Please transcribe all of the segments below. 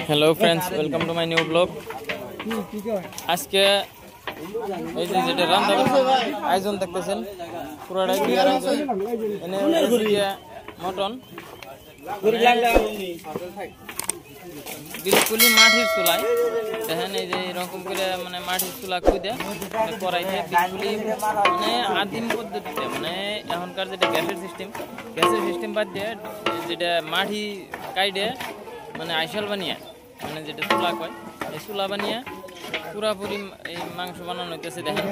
Hello friends, welcome to my new blog. আজকে এই যে যেটা রান্নার আয়োজন দেখতেছেন পুরোটাই বিয়ার আয়োজন। এনে মটন বিলকুলই মাটির চুলায় দেখেন, এই যে এরকম করে মানে মাটির চুলা খুঁজে কড়াইতে বিলকুলই মানে আদিম পদ্ধতিতে, মানে এখনকার যেটা গ্যাসের সিস্টেম বাদ দিয়ে যেটা মাটি কাইডে মানে আইসাল বানিয়ে মানে যেটা চুলা কয়, এই চুলা বানিয়ে পুরাপুরি এই মাংস বানানো হইতেছে। দেখেন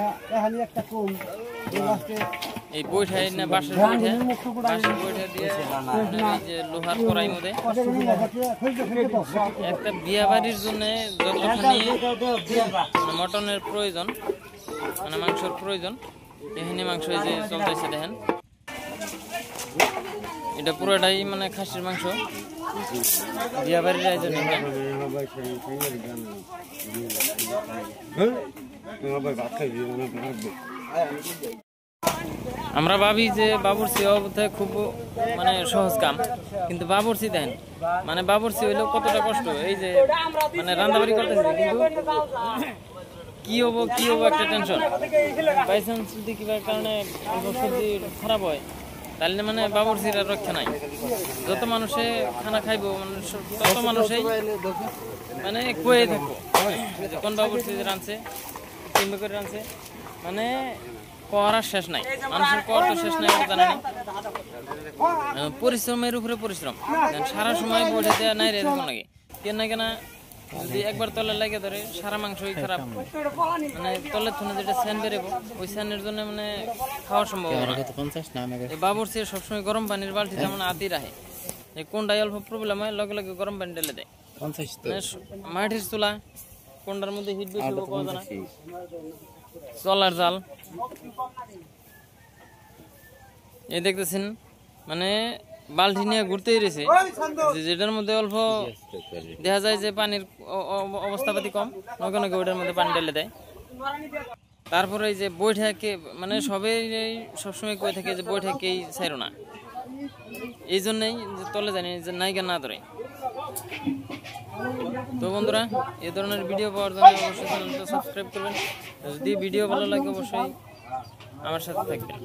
এই বৈঠাই না বাঁশের বৈঠা দিয়ে এই যে লোহার কড়াই মধ্যে একটা বিয়া বাড়ির জন্য যতখানি মটনের প্রয়োজন মানে মাংসের প্রয়োজন, এখানে মাংস এই যে চলতেছে। দেখেন এটা পুরোটাই মানে খাসির মাংস বিয়া বাড়ির আয়োজন। আমরা ভাবি যে বাবুর্চি অবস্থায় খুব মানে সহজ কাম, কিন্তু বাবুর্চি দেন মানে বাবুর্চি হইলেও কতটা কষ্ট। এই যে মানে রান্নাবাড়ি করতেছে, কিন্তু কি হবো একটা টেনশন। বাই চান্স যদি কিবা কারণে সবজি খারাপ হয় তাহলে মানে বাবুর্চির রক্ষা নাই। যত মানুষে খানা খাইব মানে তত মানুষেই মানে কয়ে থাকবো কোন বাবুর্চি রাঁধছে কিংবা করে রাঁধছে, মানে করার শেষ নাই, মানুষের কর তো শেষ নাই, জানে না। পরিশ্রমের উপরে পরিশ্রম, সারা সময় বসে দেওয়া নাই রে এরকম লাগে কেন কেনা। যদি একবার তলে লাগে ধরে সারা মাংসই খারাপ, মানে তলের থনে যেটা স্যান বেরোবো ওই স্যানের জন্য মানে খাওয়ার সম্ভাবনা। বাবুর্চি সবসময় গরম পানির বালতি যেমন আতি রাখে, কোনটাই অল্প প্রবলেম হয় লগে লগে গরম পানি ঢেলে দেয়। মাটির চুলা কোনটার মধ্যে হিট বেশি পাওয়া যায় না, চলার জাল এই দেখতেছেন মানে বালতি নিয়ে ঘুরতেই রয়েছে, যেটার মধ্যে অল্প দেখা যায় যে পানির অবস্থাপাতি কম, নগে নগে ওইটার মধ্যে পানি ঢেলে দেয়। তারপরে এই যে বৈঠাকে মানে সবাই সবসময় কয়ে থাকে যে বৈঠাকেই ছাইরো না, এই জন্যই তলে জানি যে নায়িকা না ধরে। তো বন্ধুরা, এই ধরনের ভিডিও পাওয়ার জন্য অবশ্যই চ্যানেলটা সাবস্ক্রাইব করবেন। যদি ভিডিও ভালো লাগে অবশ্যই আমার সাথে থাকবেন।